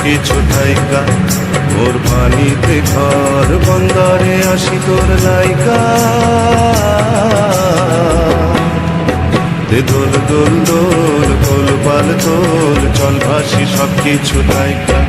কিছু ঠাইকা, ওর পানিতে ঘর বন্দরে আসি তোর লাইকা। দে দোল দোল দোল দোল পাল তোল, চল ভাসি সব কিছু ঠাইকা।